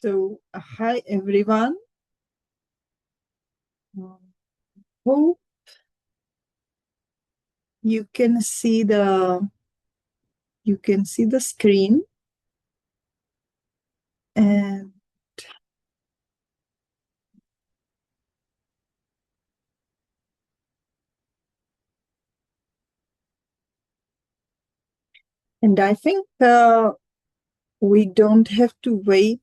So, hi everyone. Hope you can see the screen, and I think we don't have to wait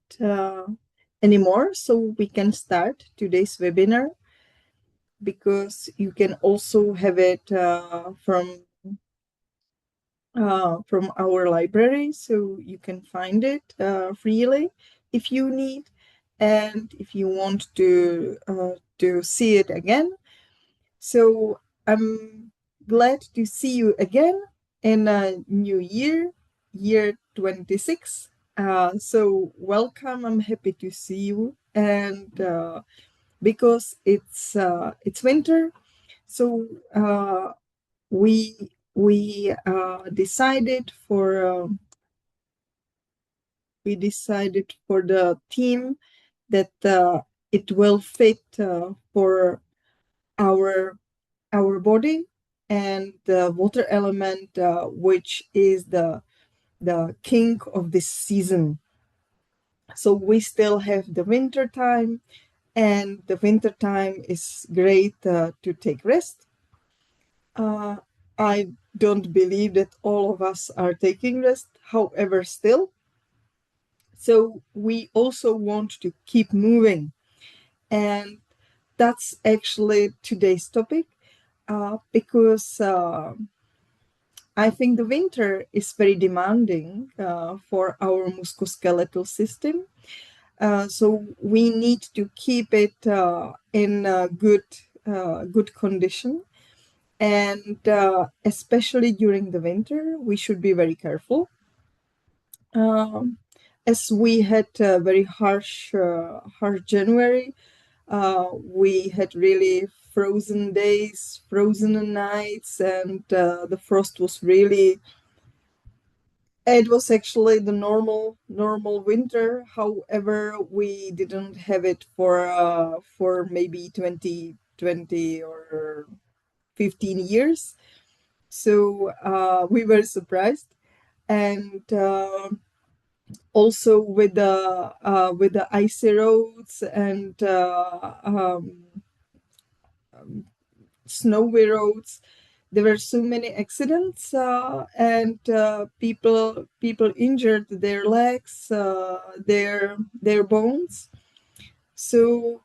anymore, so we can start today's webinar, because you can also have it from our library, so you can find it freely if you need, and if you want to see it again. So I'm glad to see you again in a new year 26. So welcome. I'm happy to see you, and because it's winter, so we decided for the theme that it will fit for our body, and the water element, which is the king of this season. So we still have the winter time, and the winter time is great to take rest. I don't believe that all of us are taking rest, however, still. So we also want to keep moving, and that's actually today's topic, because I think the winter is very demanding for our musculoskeletal system. So we need to keep it in good condition. And especially during the winter, we should be very careful. As we had a very harsh January, we had really frozen days, frozen nights, and the frost was really. It was actually the normal winter. However, we didn't have it for maybe 20 or 15 years. So we were surprised, and also with the icy roads and snowy roads, there were so many accidents, and people injured their legs, their bones. So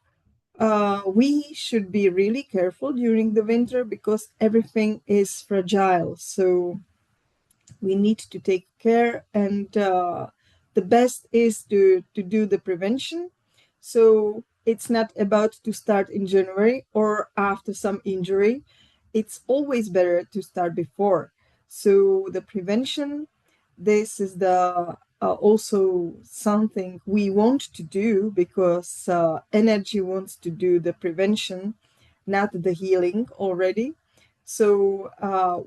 we should be really careful during the winter, because everything is fragile. So we need to take care, and the best is to do the prevention. So it's not about to start in January or after some injury. It's always better to start before. So the prevention, this is the also something we want to do, because energy wants to do the prevention, not the healing already. So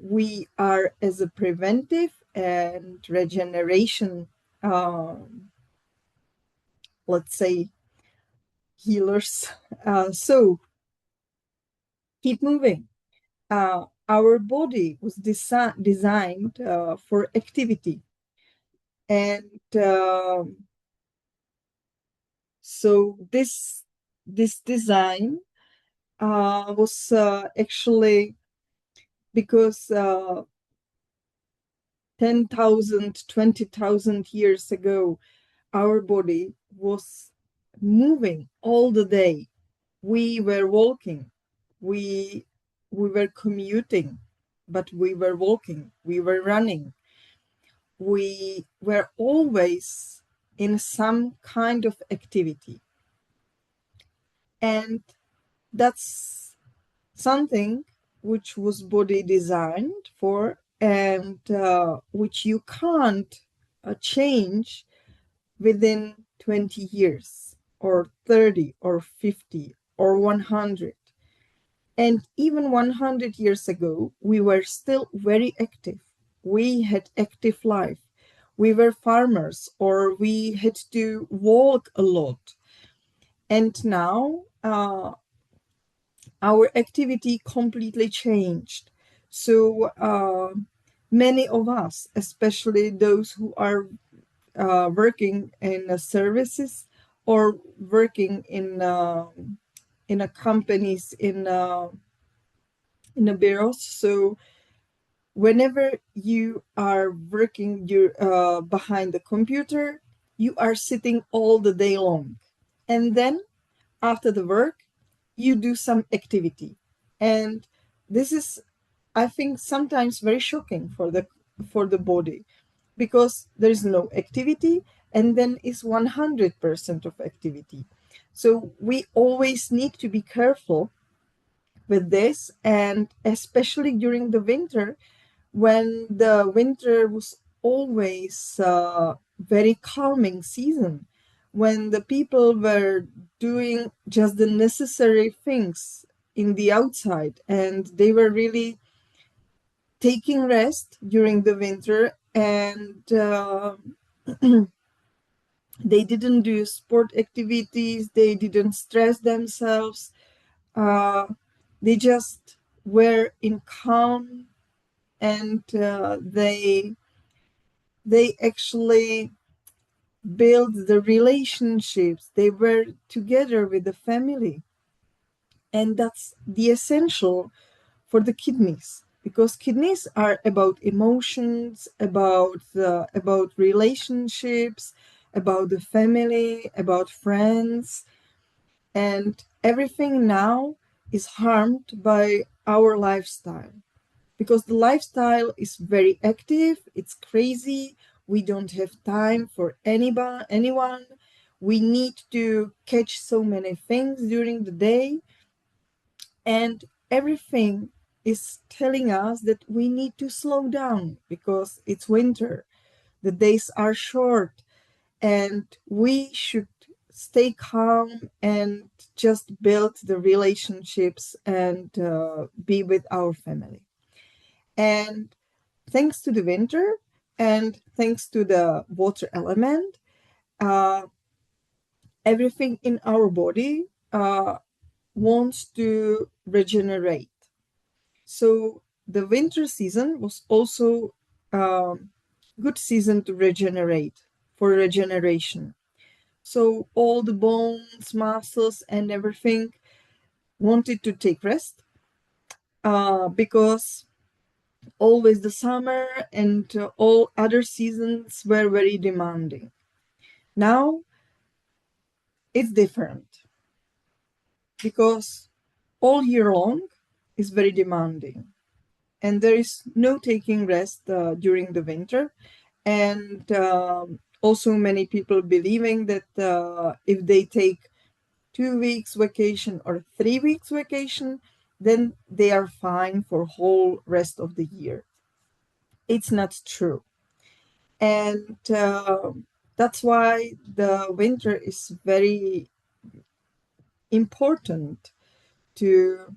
we are as a preventive and regeneration, let's say, healers. So keep moving. Our body was designed for activity, and so this design was actually because 10,000, 20,000 years ago, our body was moving all the day. We were walking, we were commuting, but we were walking, we were running. We were always in some kind of activity. And that's something which was body designed for, and which you can't change within 20 years or 30 or 50 or 100. And even 100 years ago, we were still very active. We had active life. we were farmers or we had to walk a lot. And now our activity completely changed. So many of us, especially those who are working in services or working in a companies in a bureaus. So whenever you are working behind the computer, you are sitting all the day long, and then after the work you do some activity. And this is, I think, sometimes very shocking for the body, because there is no activity and then is 100% of activity. So we always need to be careful with this, and especially during the winter, when the winter was always very calming season, when the people were doing just the necessary things in the outside, and they were really taking rest during the winter, and they didn't do sport activities, they didn't stress themselves, uh, they just were in calm, and they actually build the relationships, they were together with the family. And that's the essential for the kidneys, because kidneys are about emotions, about relationships, about the family, about friends. And everything now is harmed by our lifestyle, because the lifestyle is very active, it's crazy, we don't have time for anyone, we need to catch so many things during the day, and everything is telling us that we need to slow down because it's winter, the days are short, and we should stay calm and just build the relationships and be with our family. And thanks to the winter and thanks to the water element, uh, everything in our body wants to regenerate. So the winter season was also a good season to regenerate, for regeneration. So all the bones, muscles, and everything wanted to take rest because always the summer and all other seasons were very demanding. Now it's different, because all year long is very demanding, and there is no taking rest during the winter. And also many people believing that if they take 2 weeks vacation or 3 weeks vacation, then they are fine for whole rest of the year. It's not true. And that's why the winter is very important to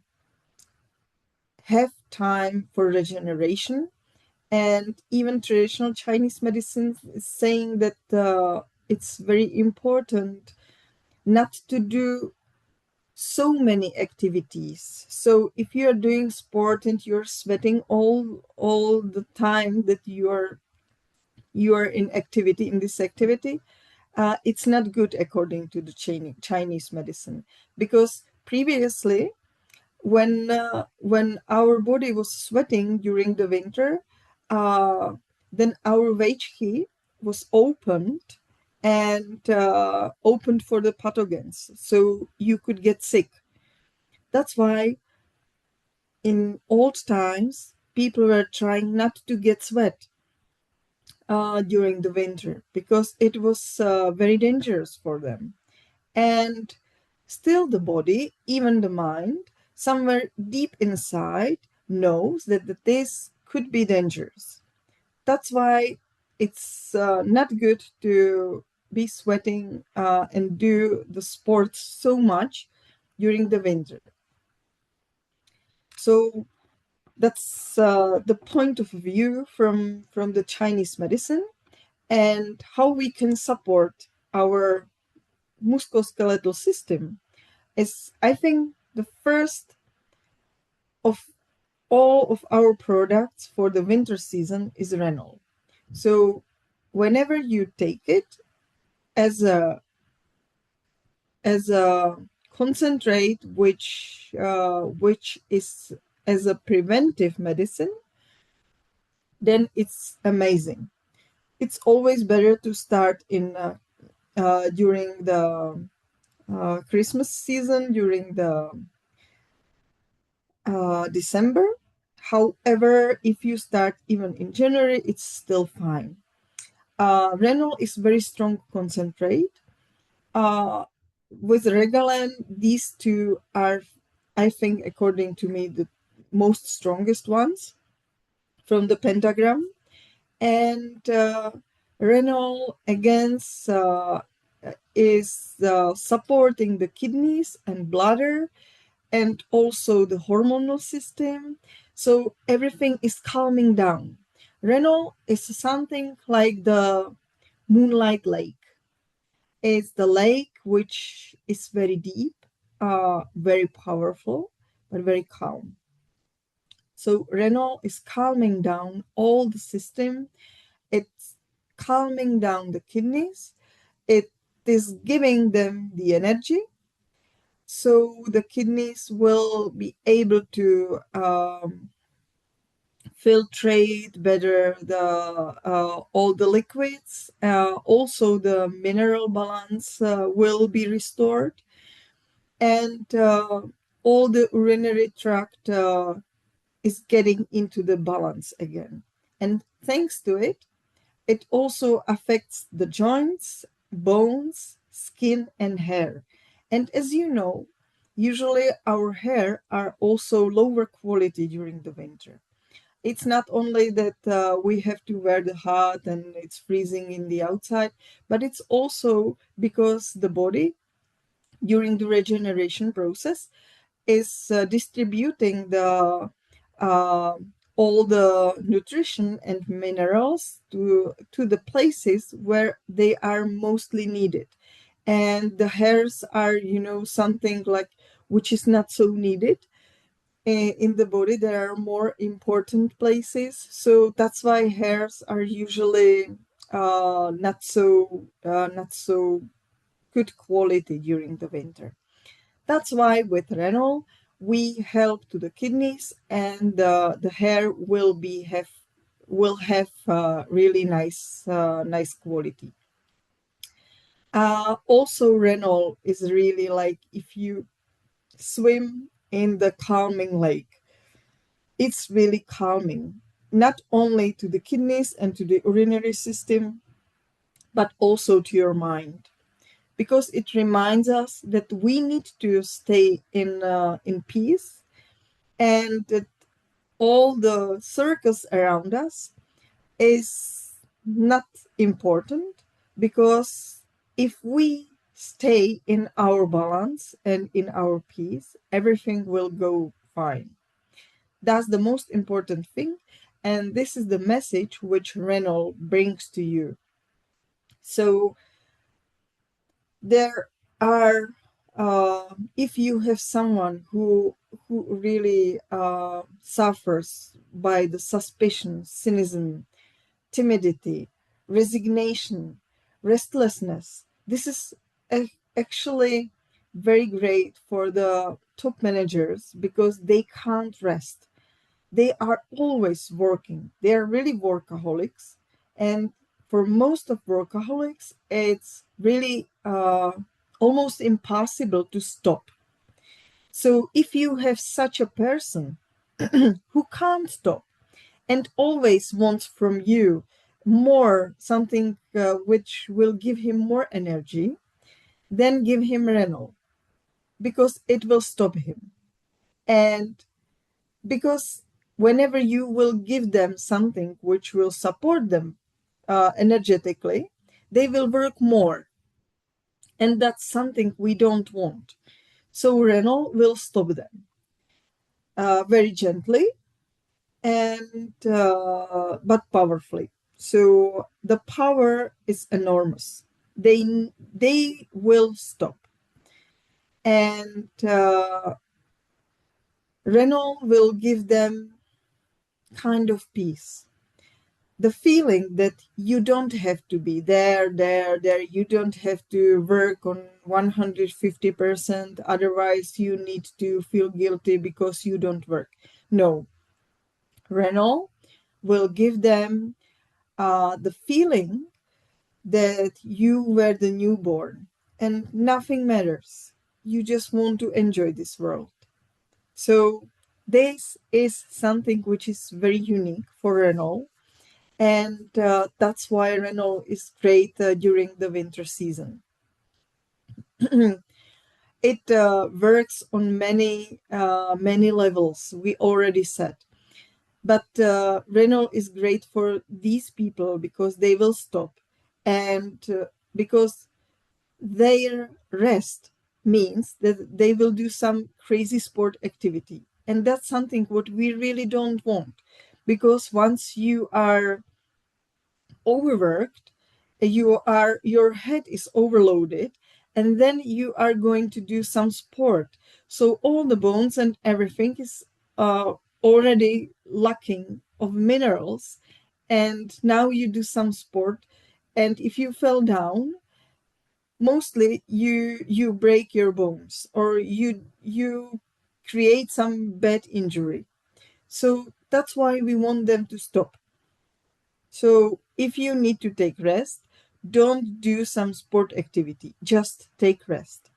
have time for regeneration. And even traditional Chinese medicine is saying that it's very important not to do so many activities. So if you're doing sport and you're sweating all the time that you are in activity, in this activity, it's not good according to the Chinese medicine. Because previously, when our body was sweating during the winter, then our Weiqi was opened, and opened for the pathogens, so you could get sick. That's why in old times people were trying not to get sweat during the winter, because it was very dangerous for them. And still the body, even the mind, somewhere deep inside knows that this could be dangerous. That's why it's not good to be sweating and do the sports so much during the winter. So that's the point of view from the Chinese medicine. and how we can support our musculoskeletal system is, I think, the first of all of our products for the winter season is Renol. So whenever you take it as a concentrate, which is as a preventive medicine, then it's amazing. It's always better to start in during the Christmas season, during the December. However, if you start even in January, it's still fine. Renol is very strong concentrate. With Regalen, these two are, I think, according to me, the most strongest ones from the pentagram. And Renol, again, is supporting the kidneys and bladder and also the hormonal system. So everything is calming down. Renol is something like the Moonlight Lake. It's the lake which is very deep, very powerful, but very calm. So Renol is calming down all the system. It's calming down the kidneys. It is giving them the energy. So the kidneys will be able to filtrate better all the liquids. Also, the mineral balance will be restored, and all the urinary tract is getting into the balance again. And thanks to it, it also affects the joints, bones, skin, and hair. And as you know, usually our hair are also lower quality during the winter. It's not only that we have to wear the hat and it's freezing in the outside, but it's also because the body during the regeneration process is distributing uh, all the nutrition and minerals to the places where they are mostly needed. And the hairs are, something like which is not so needed in the body. There are more important places, so that's why hairs are usually not so good quality during the winter. That's why with Renol we help to the kidneys, and the hair will have really nice quality. Also, Renol is really like if you swim in the calming lake. It's really calming, not only to the kidneys and to the urinary system, but also to your mind, because it reminds us that we need to stay in peace, and that all the circus around us is not important, because if we stay in our balance and in our peace, everything will go fine. That's the most important thing, and this is the message which Renol brings to you. So there are, if you have someone who really suffers by the suspicion, cynicism, timidity, resignation, restlessness, this is actually very great for the top managers, because they can't rest. They are always working. They are really workaholics. And for most of workaholics, it's really almost impossible to stop. So if you have such a person who can't stop and always wants from you more, something which will give him more energy, then give him Renol, because it will stop him. And because whenever you will give them something which will support them energetically, they will work more. And that's something we don't want. So Renol will stop them very gently and but powerfully. So the power is enormous. They will stop. And Renol will give them kind of peace. The feeling that you don't have to be there. You don't have to work on 150%. Otherwise, you need to feel guilty because you don't work. No. Renol will give them the feeling that you were the newborn and nothing matters. You just want to enjoy this world. So this is something which is very unique for Renol. And that's why Renol is great during the winter season. It works on many levels, we already said. But Renol is great for these people because they will stop. And because their rest means that they will do some crazy sport activity. And that's something what we really don't want. Because once you are overworked, your head is overloaded, and then you are going to do some sport. So all the bones and everything is already lacking of minerals, and now you do some sport, and if you fell down, mostly you break your bones or you create some bad injury. So that's why we want them to stop. So if you need to take rest, don't do some sport activity, just take rest.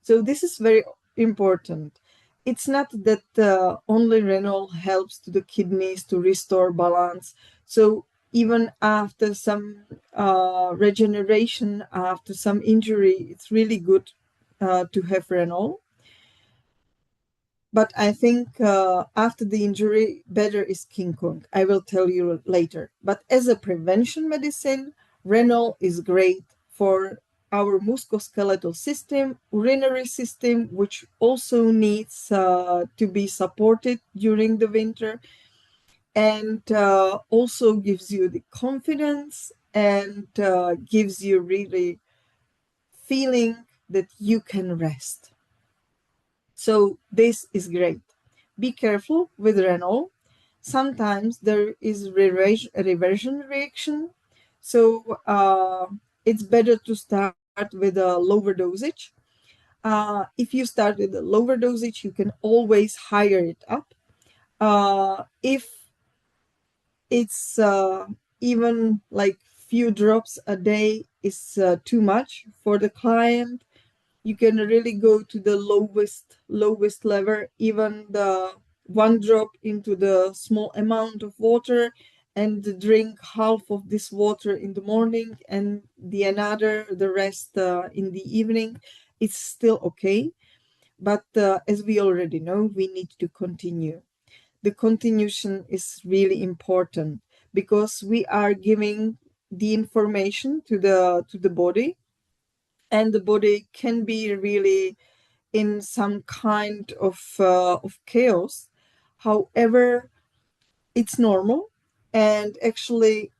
So this is very important. It's not that only Renol helps to the kidneys to restore balance. So even after some regeneration, after some injury, it's really good to have Renol. But I think after the injury, better is King Kong. I will tell you later. But as a prevention medicine, Renol is great for our musculoskeletal system, urinary system, which also needs to be supported during the winter, and also gives you the confidence and gives you really feeling that you can rest. So this is great. Be careful with Renol. Sometimes there is reversion reaction. So it's better to start with a lower dosage. If you start with a lower dosage, you can always higher it up. If it's even like few drops a day is too much for the client, you can really go to the lowest level, even the one drop into the small amount of water, and drink half of this water in the morning and the rest in the evening. It's still okay, but as we already know, we need to continue. The continuation is really important because we are giving the information to the body, and the body can be really in some kind of chaos. However, it's normal, and actually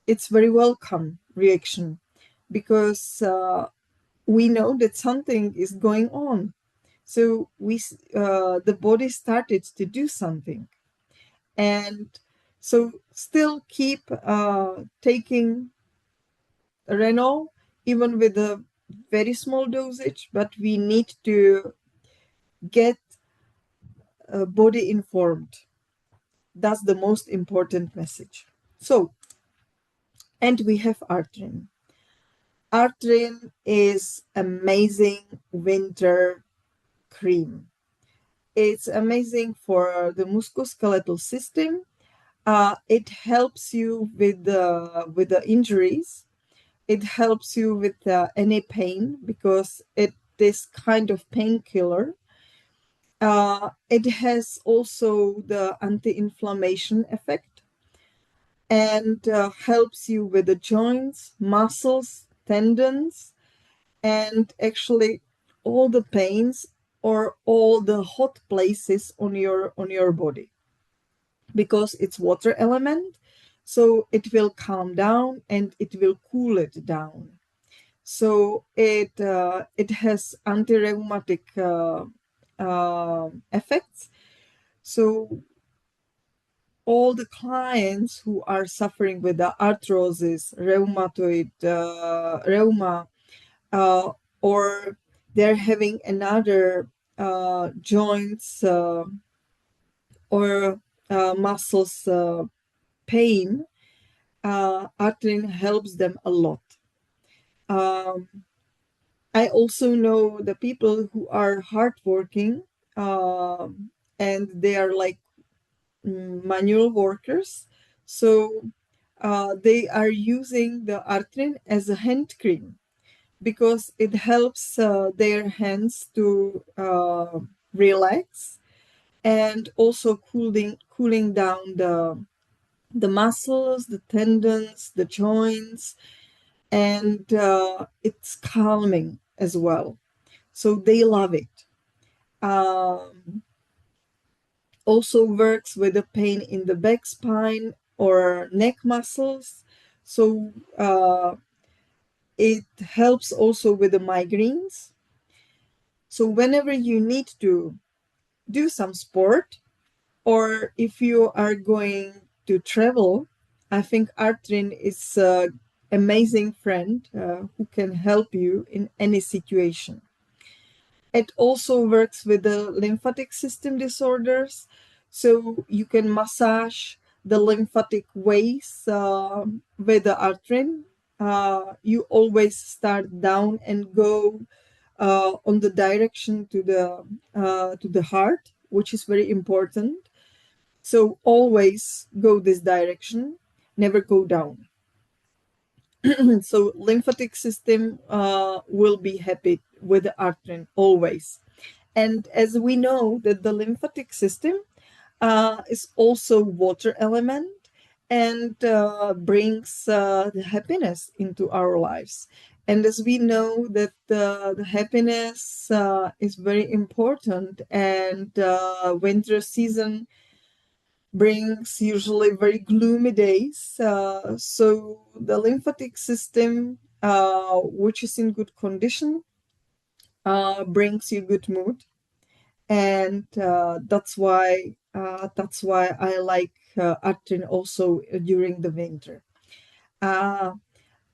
it's very welcome reaction because we know that something is going on. So the body started to do something, and so still keep taking Renol, even with a very small dosage, but we need to get body informed. That's the most important message. So, and we have Artrin. Artrin is amazing winter cream. It's amazing for the musculoskeletal system. It helps you with the injuries. It helps you with any pain because it is kind of painkiller. It has also the anti-inflammation effect and helps you with the joints, muscles, tendons, and actually all the pains or all the hot places on your body. because it's water element. So it will calm down and it will cool it down. So it has anti-rheumatic effects. So all the clients who are suffering with the arthrosis, rheumatoid rheuma, uh, or they're having another joints or muscles pain, Artrin helps them a lot. Um, I also know the people who are hardworking, and they are like manual workers. So they are using the Artrin as a hand cream because it helps their hands to relax, and also cooling down the muscles, the tendons, the joints, and it's calming as well. So they love it. Um, Also works with the pain in the back spine or neck muscles. So it helps also with the migraines. So whenever you need to do some sport, or if you are going to travel, I think Artrin is an amazing friend who can help you in any situation. It also works with the lymphatic system disorders. So you can massage the lymphatic ways with the Artrin. You always start down and go on the direction to the heart, which is very important. So always go this direction, never go down. So lymphatic system will be happy with the Artrin always. And as we know that the lymphatic system is also water element and brings the happiness into our lives. And as we know that the happiness is very important, and winter season brings usually very gloomy days. So the lymphatic system, which is in good condition, brings you good mood, and that's why I like Artrin also during the winter. Uh,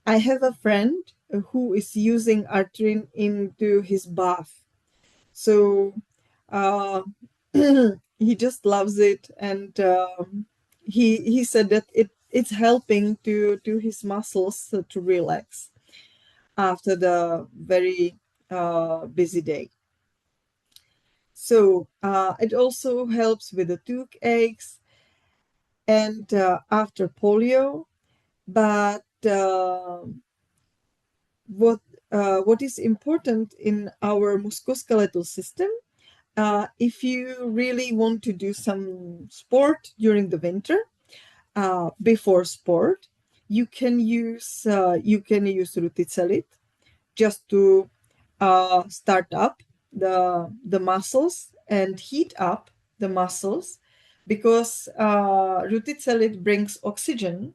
I have a friend who is using Artrin into his bath. So uh, he just loves it, and he said that it's helping to his muscles to relax after the very busy day. So it also helps with the toothaches and after polio. But what what is important in our musculoskeletal system, if you really want to do some sport during the winter, before sport, you can use ruticelit just to start up the muscles and heat up the muscles, because ruticelit brings oxygen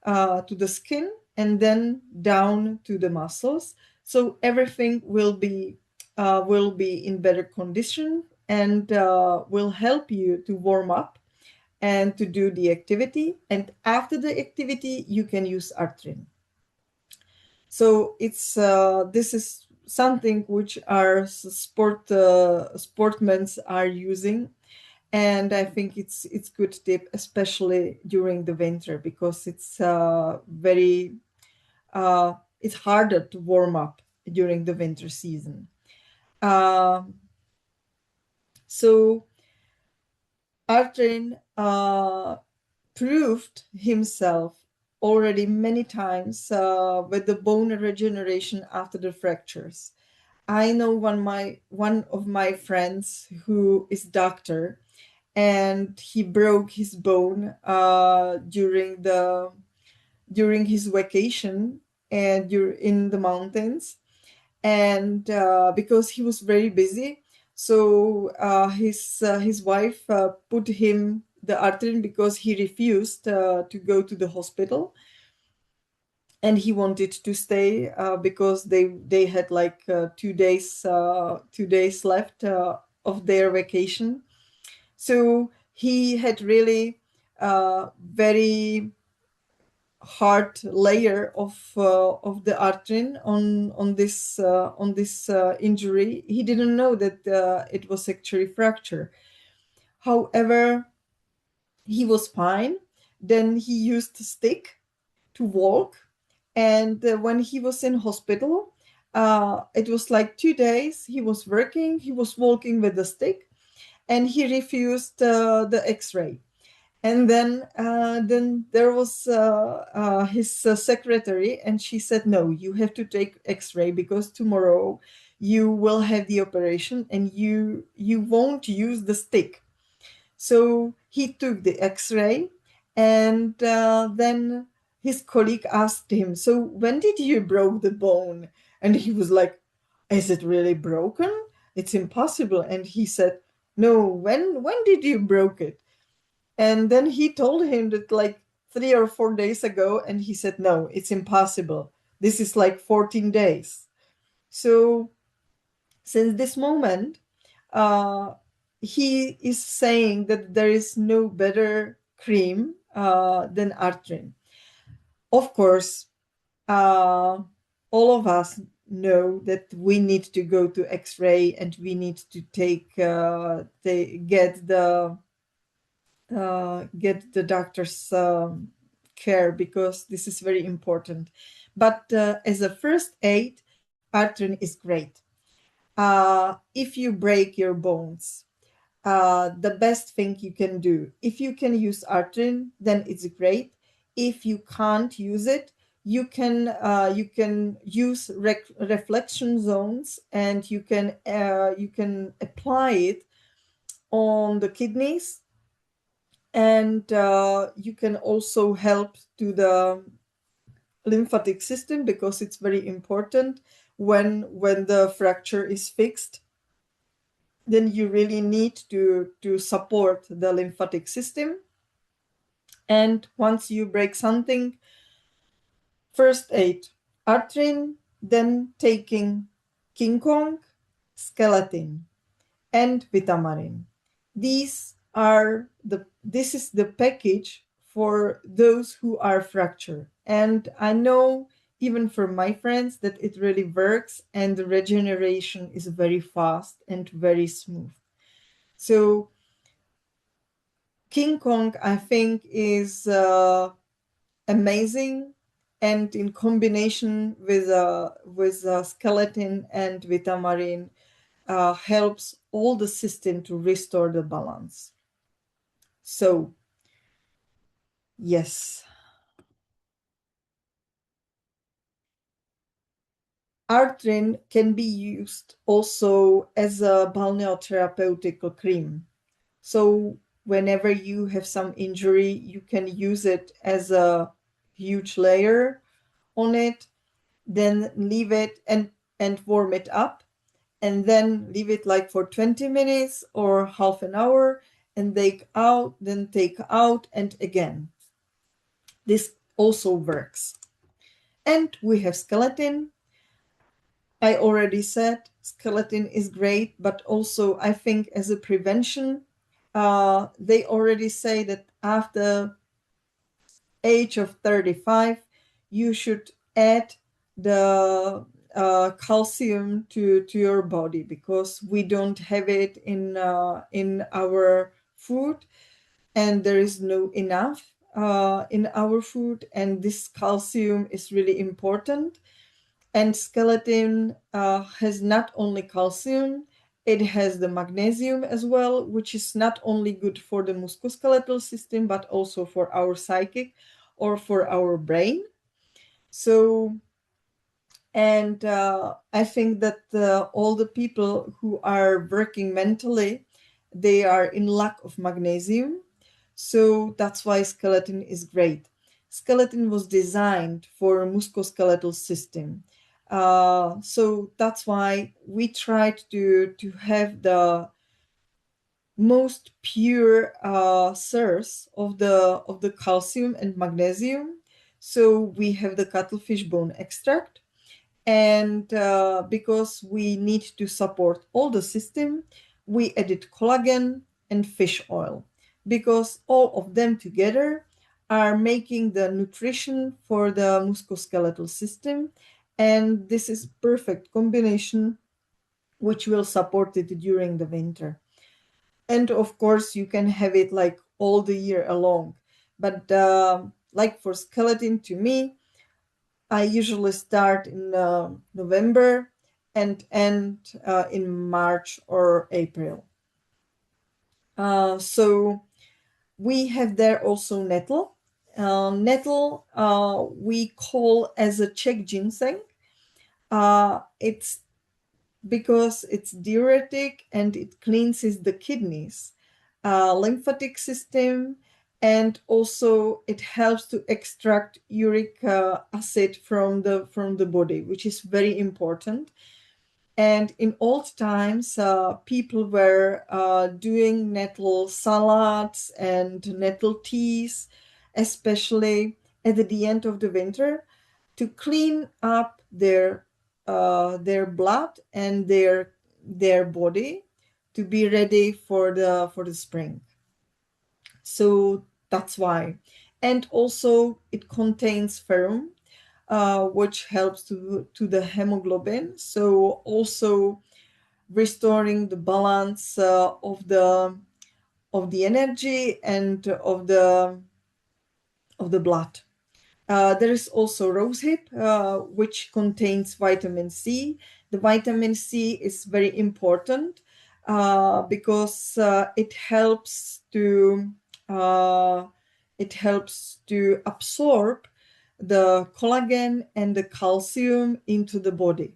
to the skin and then down to the muscles, so everything will be in better condition, and will help you to warm up and to do the activity. And after the activity, you can use Artrin. So it's this is something which our sportmen are using, and I think it's good tip, especially during the winter, because it's harder to warm up during the winter season. So Artrin proved himself already many times with the bone regeneration after the fractures. I know one of my friends who is doctor, and he broke his bone during his vacation and in the mountains, and because he was very busy, so his wife put him the Artrin because he refused to go to the hospital, and he wanted to stay because they had like 2 days left of their vacation. So he had really very hard layer of the Artrin on this injury. He didn't know that it was actually fracture. However, he was fine. Then he used a stick to walk, and when he was in hospital, it was like 2 days. He was working. He was walking with a stick, and he refused the X-ray. And then there was his secretary, and she said, "No, you have to take X-ray because tomorrow you will have the operation, and you won't use the stick." So he took the X-ray, and then his colleague asked him, "So when did you broke the bone?" And he was like, "Is it really broken? It's impossible." And he said, "No, when did you broke it?" And then he told him that like 3 or 4 days ago, and he said, "No, it's impossible. This is like 14 days." So since this moment, uh, he is saying that there is no better cream than Artrin. Of course, uh, all of us know that we need to go to X-ray, and we need to get the doctor's care, because this is very important. But as a first aid, Artrin is great. If you break your bones, the best thing you can do, if you can use Artrin, then it's great. If you can't use it, you can use reflection zones, and you can apply it on the kidneys, and you can also help to the lymphatic system, because it's very important when the fracture is fixed. Then you really need to support the lymphatic system. And once you break something, first aid, Artrin, then taking King Kong, Skeletin, and Vitamarin. This is the package for those who are fractured. And I know even from my friends that it really works, and the regeneration is very fast and very smooth. So King Kong, I think, is amazing, and in combination with Skeletin and Vitamarin, helps all the system to restore the balance. So, yes. Artrin can be used also as a balneotherapeutic cream. So whenever you have some injury, you can use it as a huge layer on it, then leave it and warm it up, and then leave it like for 20 minutes or half an hour, and take out, and again. This also works. And we have Skeletin. I already said Skeletin is great, but also I think as a prevention, they already say that after age of 35, you should add the calcium to your body, because we don't have it in our food, and there is no enough in our food, and this calcium is really important. And Skeletin has not only calcium, it has the magnesium as well, which is not only good for the musculoskeletal system, but also for our psychic or for our brain. So, and I think that all the people who are working mentally, they are in lack of magnesium. So that's why Skeletin is great. Skeletin was designed for a musculoskeletal system. So that's why we tried to have the most pure source of the calcium and magnesium. So we have the cuttlefish bone extract, and because we need to support all the system, we added collagen and fish oil, because all of them together are making the nutrition for the musculoskeletal system, and this is perfect combination which will support it during the winter. And of course you can have it like all the year along, but like for skeleton, to me, I usually start in November and end in March or April. So we have there also nettle. Nettle we call as a Czech ginseng. It's because it's diuretic and it cleanses the kidneys, lymphatic system, and also it helps to extract uric acid from the body, which is very important. And in old times, people were doing nettle salads and nettle teas, especially at the end of the winter, to clean up their blood and their body to be ready for the spring. So that's why. And also it contains ferrum, which helps to the hemoglobin. So also restoring the balance of the energy and of the blood. There is also rosehip, which contains vitamin C. The vitamin C is very important because uh, it helps to absorb the collagen and the calcium into the body.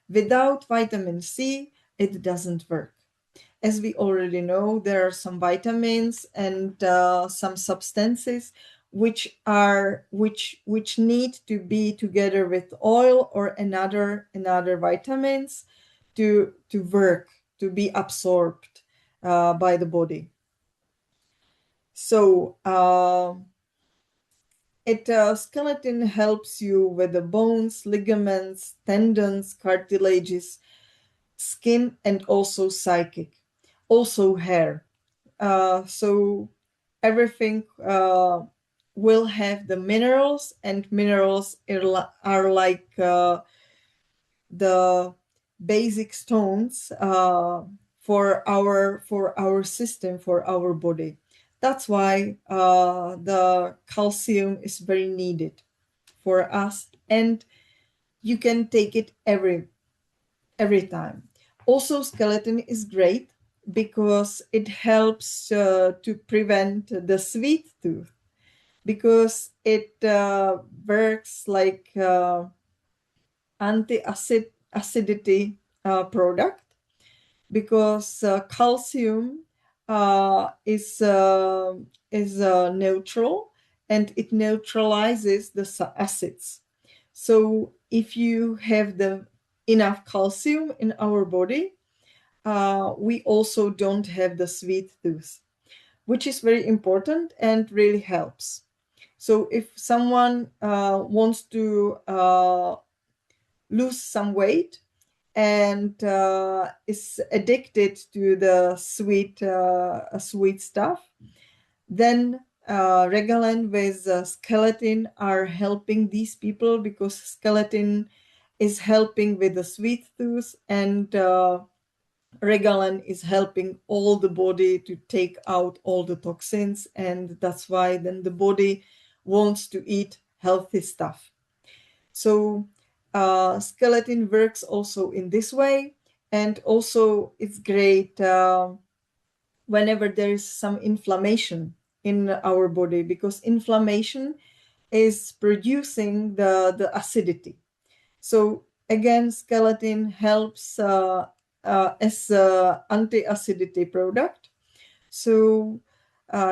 Without vitamin C, it doesn't work. As we already know, there are some vitamins and some substances which need to be together with oil or another vitamins to work, to be absorbed by the body. So skeleton helps you with the bones, ligaments, tendons, cartilages, skin, and also psychic, also hair. So everything will have the minerals, and minerals are like the basic stones for our system, for our body. That's why the calcium is very needed for us, and you can take it every time. Also, skeleton is great because it helps to prevent the sweet tooth, because it works like anti-acidity product, because calcium is neutral, and it neutralizes the acids. So if you have the enough calcium in our body, we also don't have the sweet tooth, which is very important and really helps. So if someone wants to lose some weight and is addicted to the sweet stuff, then Regalen with Skeletin are helping these people, because Skeletin is helping with the sweet tooth, and Regalen is helping all the body to take out all the toxins, and that's why then the body wants to eat healthy stuff. So Skeletin works also in this way, and also it's great whenever there is some inflammation in our body, because inflammation is producing the acidity. So again, Skeletin helps as an anti-acidity product. So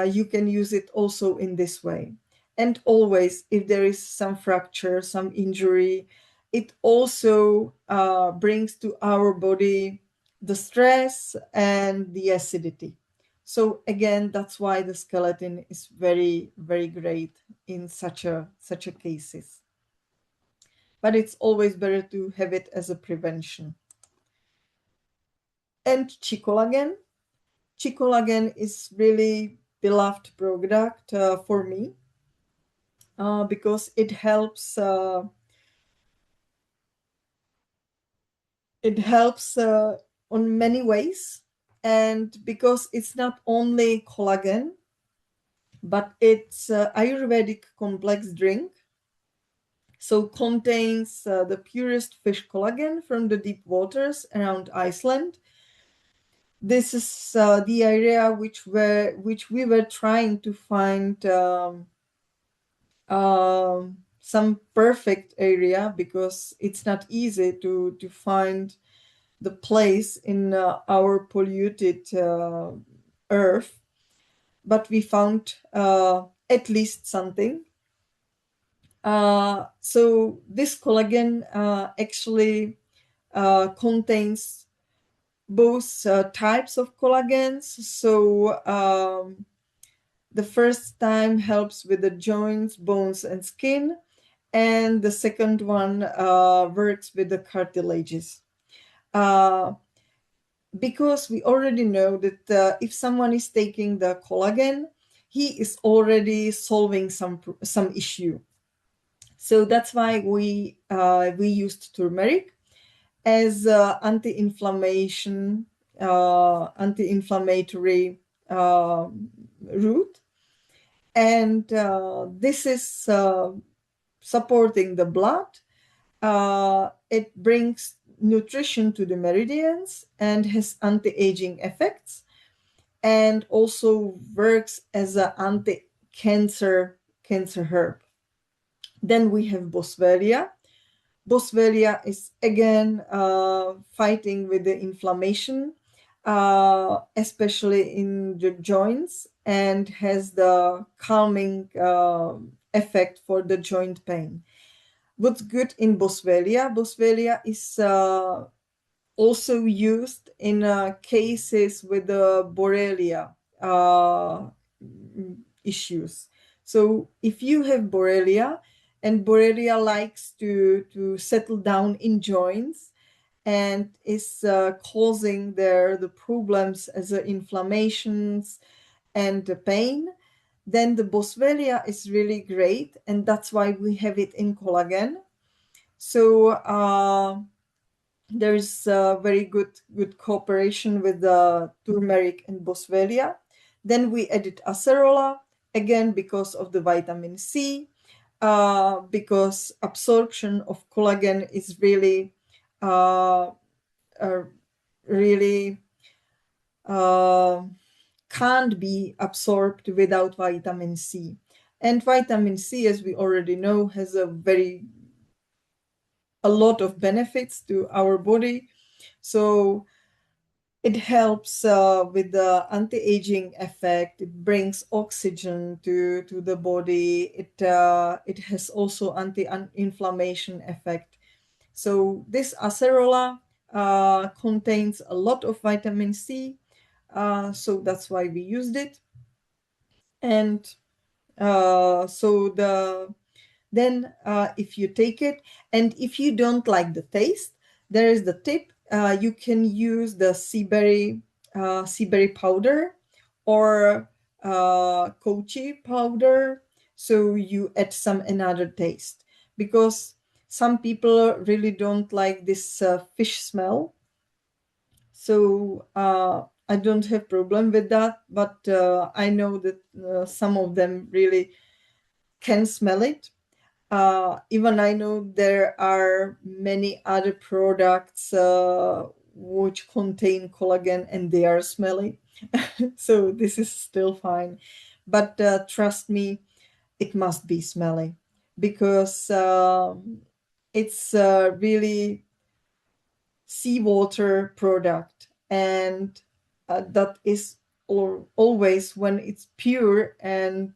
you can use it also in this way. And always, if there is some fracture, some injury, it also brings to our body the stress and the acidity. So again, that's why the skeletin is very, very great in such a cases. But it's always better to have it as a prevention. And Collagen. Collagen is really beloved product for me because it helps on many ways, and because it's not only collagen, but it's Ayurvedic complex drink. So contains the purest fish collagen from the deep waters around Iceland. This is the area which we were trying to find some perfect area, because it's not easy to find the place in our polluted earth, but we found at least something. So this collagen actually contains both types of collagens. So the first time helps with the joints, bones, and skin, and the second one works with the cartilages. Because we already know that if someone is taking the collagen, he is already solving some issue. So that's why we used turmeric as anti-inflammatory root, and this is supporting the blood. It brings nutrition to the meridians and has anti-aging effects, and also works as an anti-cancer herb. Then we have Boswellia. Boswellia is again fighting with the inflammation, especially in the joints, and has the calming effect for the joint pain. What's good in Boswellia? Boswellia is also used in cases with the Borrelia issues. So if you have Borrelia, and Borrelia likes to settle down in joints and is causing the problems as inflammations and the pain, then the Boswellia is really great, and that's why we have it in collagen. So there's very good cooperation with the turmeric and Boswellia. Then we added acerola, again because of the vitamin C, because absorption of collagen is really really can't be absorbed without vitamin C. And vitamin C, as we already know, has a lot of benefits to our body. So it helps with the anti-aging effect. It brings oxygen to the body. It has also anti-inflammation effect. So this acerola contains a lot of vitamin C, so that's why we used it. And then if you take it, and if you don't like the taste, there is the tip. You can use the sea berry powder or kochi powder. So you add some another taste, because some people really don't like this fish smell. So I don't have problem with that, but I know that some of them really can smell it. Even I know there are many other products which contain collagen and they are smelly. So this is still fine. But trust me, it must be smelly, because it's really seawater product, and that is always, when it's pure and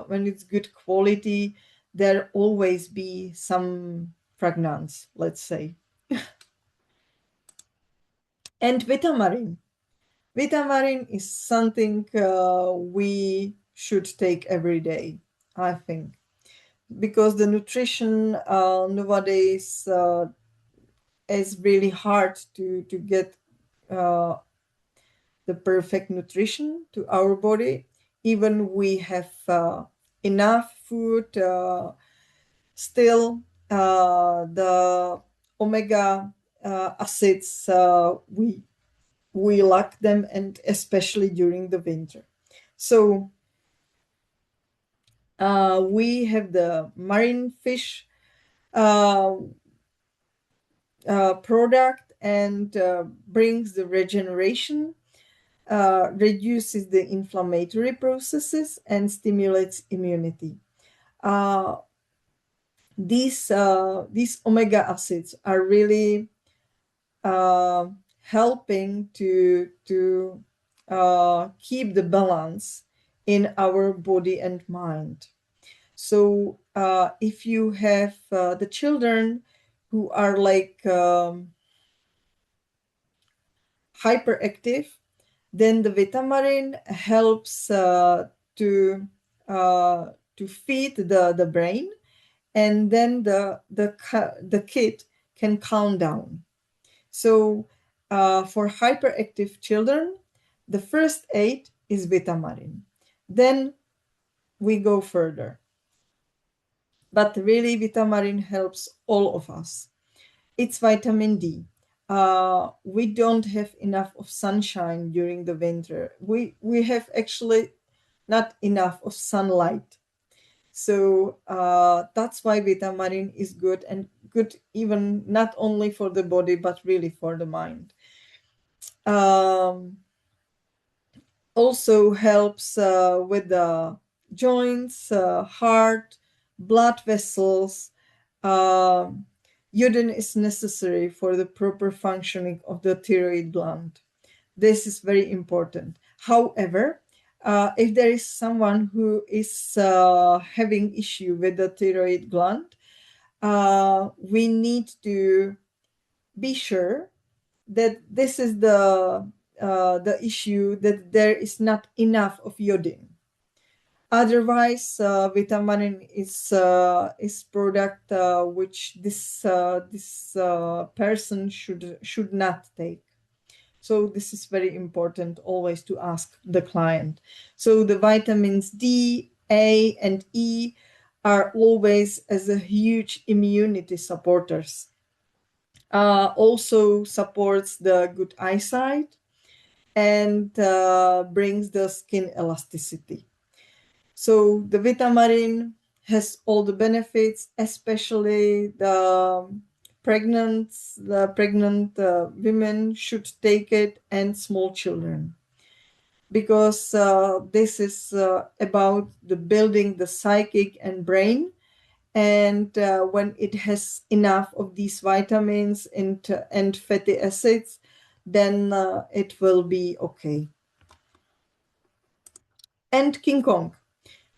when it's good quality, there always be some fragrance, let's say. And Vitamarine. Vitamarin is something we should take every day, I think, because the nutrition nowadays is really hard to get uh, the perfect nutrition to our body. Even we have enough food, still the omega acids we lack them, and especially during the winter. So we have the marine fish product, and brings the regeneration, reduces the inflammatory processes, and stimulates immunity. These omega acids are really helping to keep the balance in our body and mind. So if you have the children who are like hyperactive, then the Vitamarin helps to feed the brain, and then the kid can calm down. So for hyperactive children, the first aid is Vitamarin. Then we go further. But really, Vitamarin helps all of us. It's vitamin D. We don't have enough of sunshine during the winter. We have actually not enough of sunlight. So that's why Vitamarin is good, and good even not only for the body, but really for the mind. Also helps with the joints, heart, blood vessels. Iodine is necessary for the proper functioning of the thyroid gland. This is very important. However, if there is someone who is having issue with the thyroid gland, we need to be sure that this is the issue, that there is not enough of iodine. Otherwise, Vitamarin is product which this person should not take. So this is very important always to ask the client. So the vitamins D, A, and E are always as a huge immunity supporters. Also supports the good eyesight, and brings the skin elasticity. So the Vitamarin has all the benefits, especially the pregnant women should take it, and small children, because this is about the building the psychic and brain. And when it has enough of these vitamins and fatty acids, then it will be okay. And King Kong.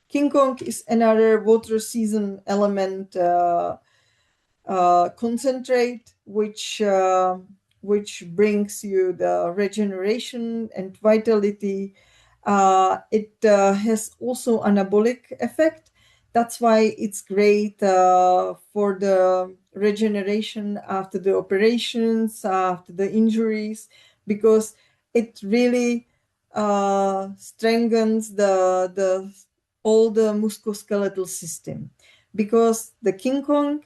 King Kong is another water season element concentrate, which brings you the regeneration and vitality. It has also anabolic effect. That's why it's great for the regeneration after the operations, after the injuries, because it really strengthens the all the musculoskeletal system. Because the King Kong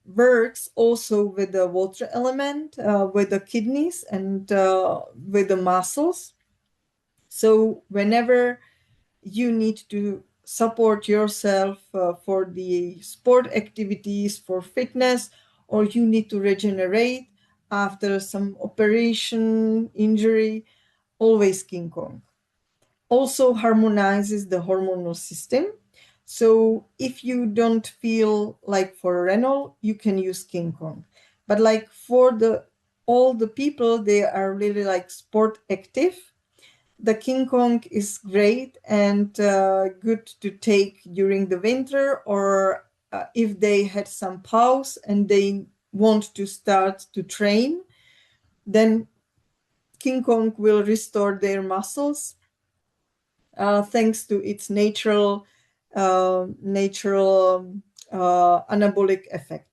works also with the water element, with the kidneys, and with the muscles. So whenever you need to support yourself for the sport activities, for fitness, or you need to regenerate after some operation, injury, always King Kong. Also harmonizes the hormonal system. So if you don't feel like for Renol, you can use King Kong. But like for all the people, they are really like sport active, the King Kong is great and good to take during the winter, or if they had some pause and they want to start to train, then King Kong will restore their muscles thanks to its natural anabolic effect.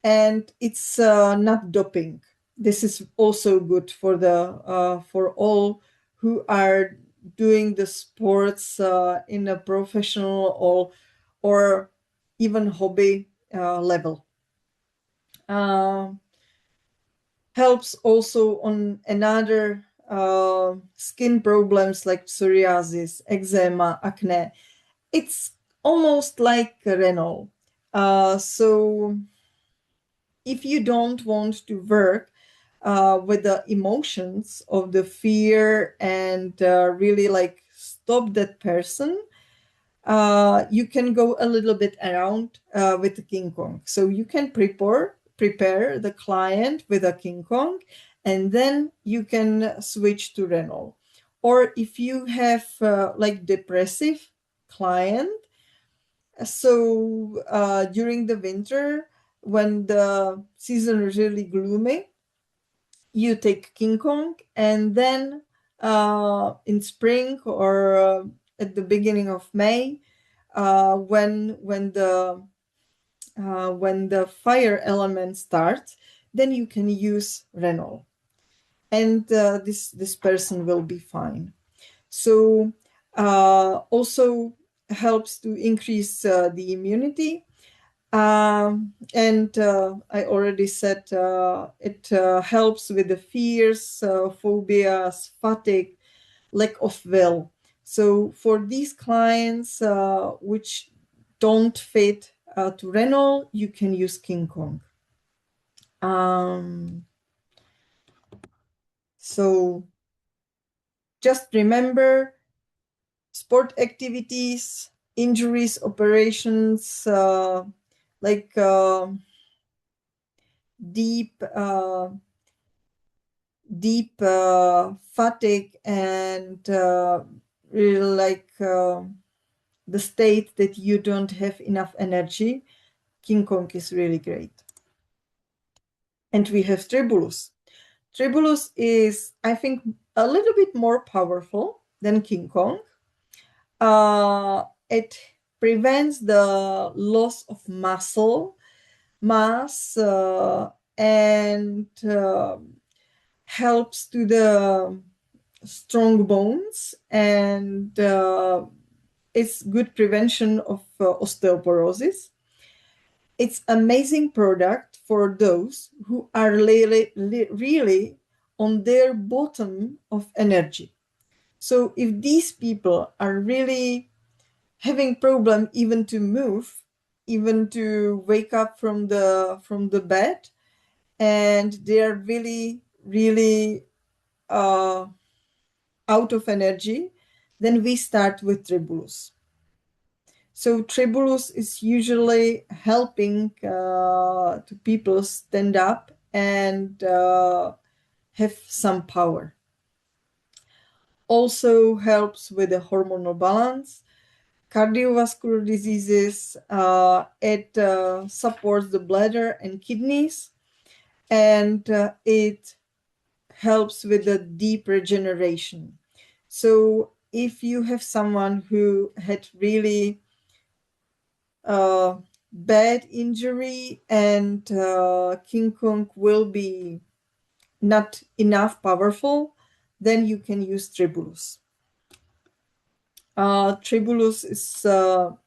And it's not doping. This is also good for all who are doing the sports in a professional or even hobby level. Helps also on another skin problems like psoriasis, eczema, acne. It's almost like Renol. So if you don't want to work with the emotions of the fear and really like stop that person, you can go a little bit around with the King Kong. So you can prepare the client with a King Kong, and then you can switch to Renol. Or if you have like depressive client, so during the winter when the season is really gloomy, you take King Kong, and then in spring or at the beginning of May, when the fire element starts, then you can use Renol, and this person will be fine. So also helps to increase the immunity. And I already said it helps with the fears, phobias, fatigue, lack of will. So for these clients which don't fit to Renol, you can use King Kong. So just remember, sport activities, injuries, operations, like deep fatigue and really like the state that you don't have enough energy, King Kong is really great. And we have Tribulus. Tribulus is, I think, a little bit more powerful than King Kong. It prevents the loss of muscle mass and helps to the strong bones, and it's good prevention of osteoporosis. It's amazing product for those who are really on their bottom of energy. So if these people are really having problem even to move, even to wake up from the bed, and they are really out of energy, then we start with Tribulus. So Tribulus is usually helping to people stand up and have some power. Also helps with the hormonal balance, cardiovascular diseases. It supports the bladder and kidneys, and it helps with the deep regeneration. So if you have someone who had really bad injury and King Kong will be not enough powerful, then you can use Tribulus. Tribulus is a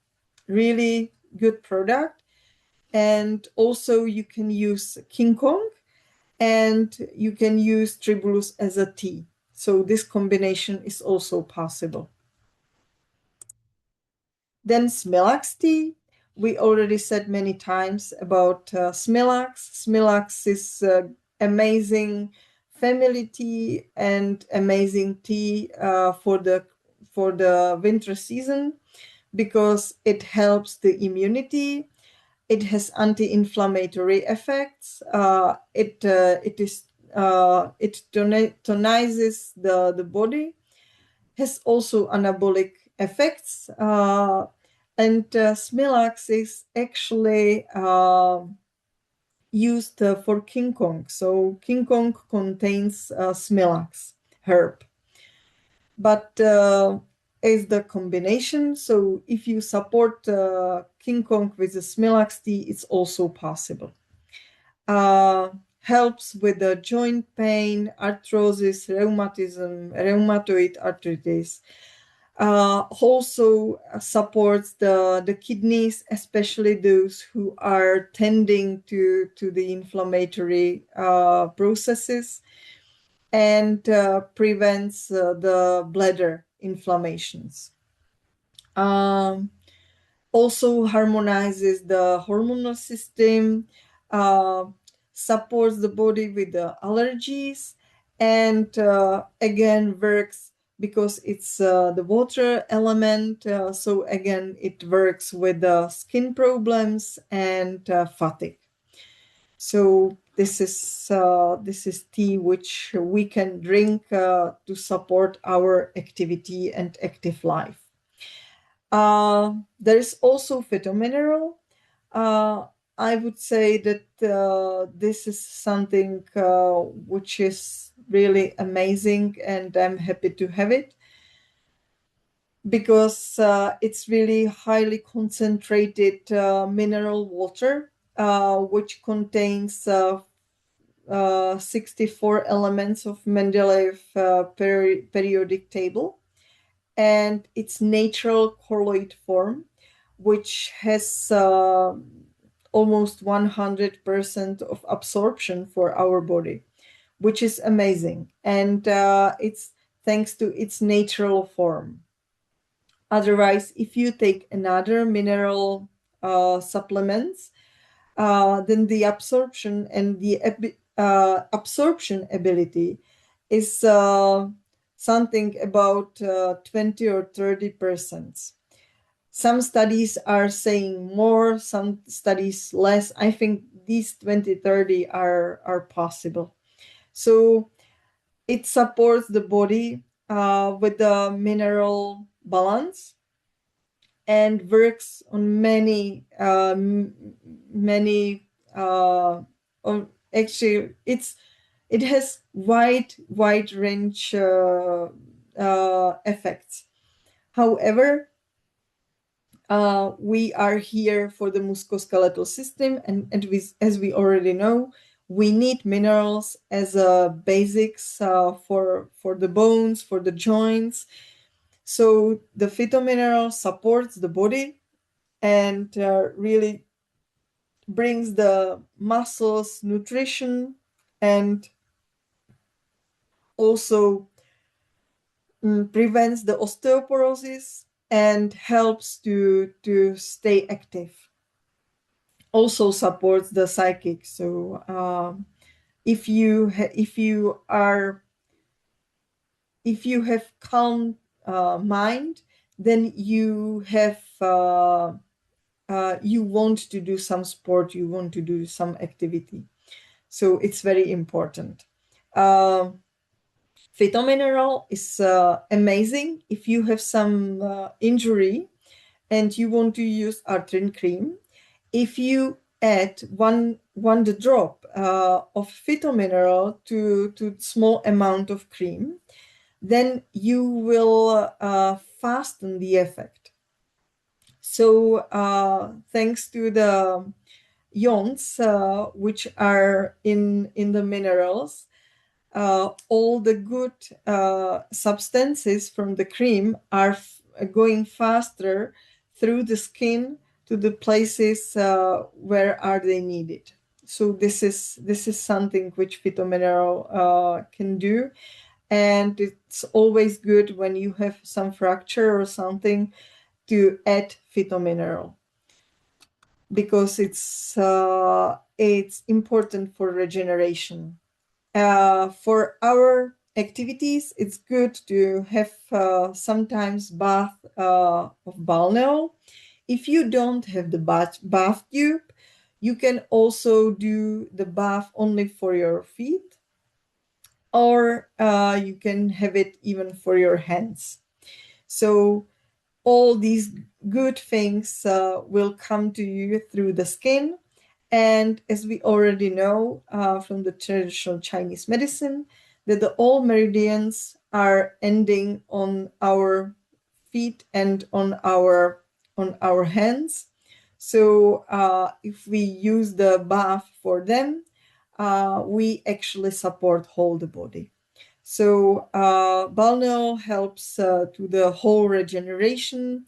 really good product, and also you can use King Kong and you can use Tribulus as a tea. So this combination is also possible. Then Smilax tea. We already said many times about Smilax. Smilax is amazing family tea and amazing tea for the winter season, because it helps the immunity. It has anti-inflammatory effects. It tonizes the body. Has also anabolic effects. And Smilax is actually used for King Kong. So King Kong contains smilax herb. But as the combination, so if you support King Kong with the smilax tea, it's also possible. Helps with the joint pain, arthrosis, rheumatism, rheumatoid arthritis. Also supports the kidneys, especially those who are tending to the inflammatory processes, and prevents the bladder inflammations. Also harmonizes the hormonal system, uh, supports the body with the allergies, and again works because it's the water element. So again, it works with the skin problems and fatigue. So this is tea which we can drink to support our activity and active life. There is also Fytomineral. I would say that this is something which is really amazing, and I'm happy to have it because it's really highly concentrated mineral water, which contains 64 elements of Mendeleev periodic table, and its natural colloid form, which has almost 100% of absorption for our body, which is amazing. And it's thanks to its natural form. Otherwise, if you take another mineral supplements, then the absorption and the absorption ability is something about 20 or 30%. Some studies are saying more, some studies less. I think these 20, 30 are possible. So it supports the body with the mineral balance and works on many actually it has wide range effects. However, we are here for the musculoskeletal system, and as we already know, we need minerals as basics for the bones, for the joints. So the Fytomineral supports the body and really brings the muscles nutrition, and also prevents the osteoporosis and helps to stay active. Also supports the psychic. So if you have calm mind, then you have you want to do some sport, you want to do some activity. So it's very important. Fytomineral is amazing if you have some injury and you want to use Artrin cream. If you add one drop of Fytomineral to small amount of cream, then you will fasten the effect. So thanks to the ions which are in the minerals, all the good substances from the cream are going faster through the skin to the places where are they needed. So this is something which Fytomineral can do, and it's always good when you have some fracture or something to add Fytomineral, because it's important for regeneration. For our activities, it's good to have sometimes bath of balneol. If you don't have the bath tube, you can also do the bath only for your feet, or you can have it even for your hands. So all these good things will come to you through the skin, And as we already know from the traditional Chinese medicine, that the all meridians are ending on our feet and on our hands. So if we use the bath for them, we actually support whole the body. So balneol helps to the whole regeneration.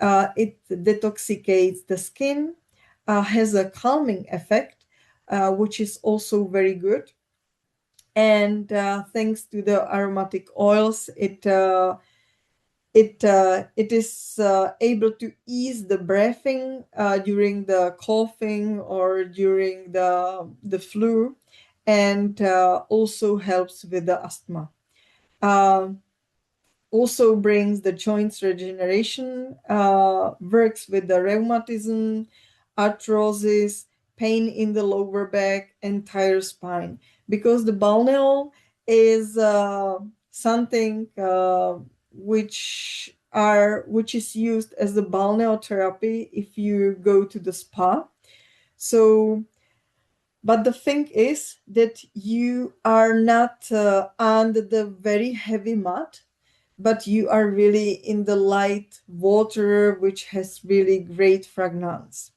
It detoxicates the skin, has a calming effect, which is also very good. And thanks to the aromatic oils, it is able to ease the breathing during the coughing or during the flu, and also helps with the asthma. Um, Also brings the joints regeneration, works with the rheumatism, arthrosis, pain in the lower back, entire spine. Because the balneol is something which is used as the balneol therapy if you go to the spa. So, but the thing is that you are not under the very heavy mat, but you are really in the light water, which has really great fragrance.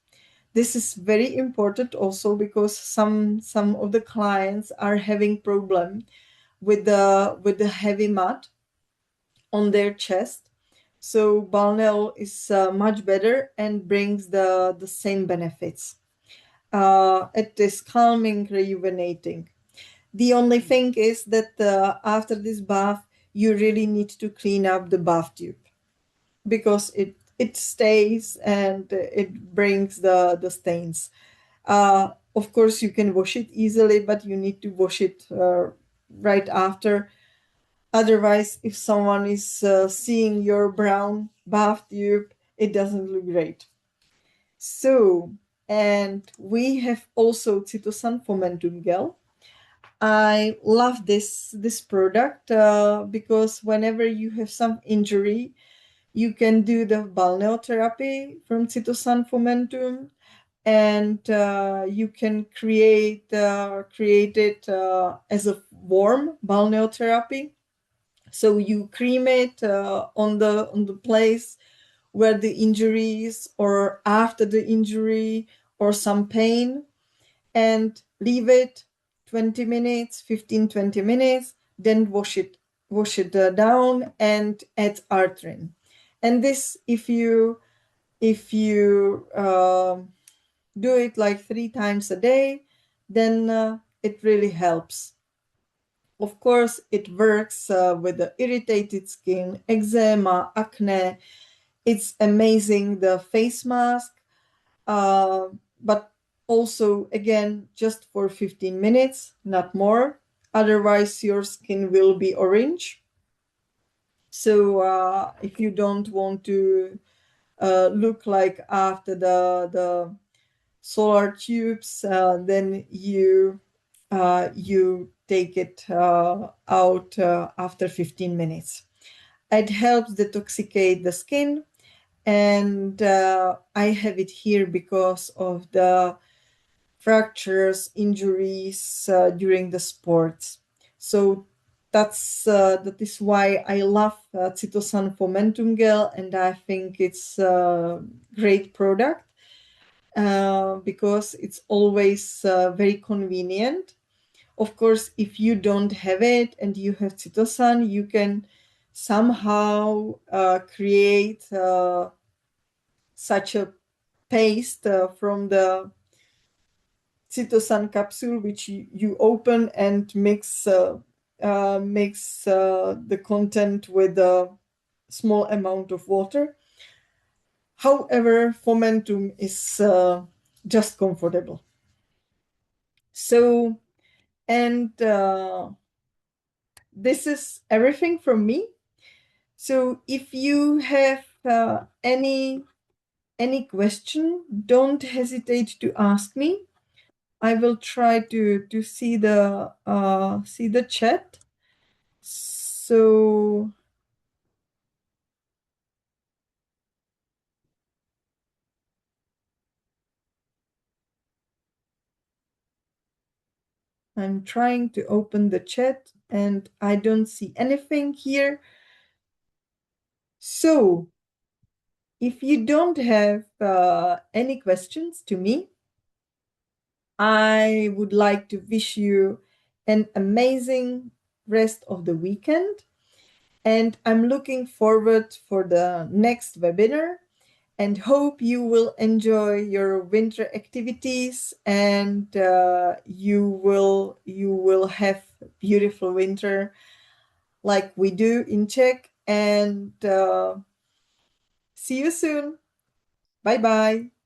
This is very important also because some of the clients are having problem with the heavy mat on their chest. So balneol is much better and brings the same benefits. It is calming, rejuvenating. The only thing is that after this bath, you really need to clean up the bath tube because it stays and it brings the stains. Of course, you can wash it easily, but you need to wash it right after. Otherwise, if someone is seeing your brown bath tube, it doesn't look great. So, and we have also Cytosan Fomentum Gel. I love this product because whenever you have some injury, you can do the balneotherapy from Cytosan Fomentum, and you can create it as a warm balneotherapy. So you cream it on the place where the injury is, or after the injury, or some pain, and leave it 20 minutes, 15-20 minutes, then wash it down and add Artrin. And this, if you do it like 3 times a day, then it really helps. Of course, it works with the irritated skin, eczema, acne. It's amazing, the face mask, but also, again, just for 15 minutes, not more. Otherwise, your skin will be orange. So if you don't want to look like after the solar tubes, then you take it out after 15 minutes. It helps detoxicate the skin, and I have it here because of the fractures, injuries during the sports. So that is why I love Cytosan Fomentum Gel, and I think it's a great product because it's always very convenient. Of course, if you don't have it and you have Cytosan, you can somehow create such a paste from the Cytosan capsule, which you open and mix the content with a small amount of water. However, Fomentum is just comfortable. So, and this is everything from me. So, if you have any question, don't hesitate to ask me. I will try to see the chat. So I'm trying to open the chat and I don't see anything here. So if you don't have any questions to me, I would like to wish you an amazing rest of the weekend. And I'm looking forward for the next webinar and hope you will enjoy your winter activities and you will have beautiful winter like we do in Czech. And see you soon. Bye bye.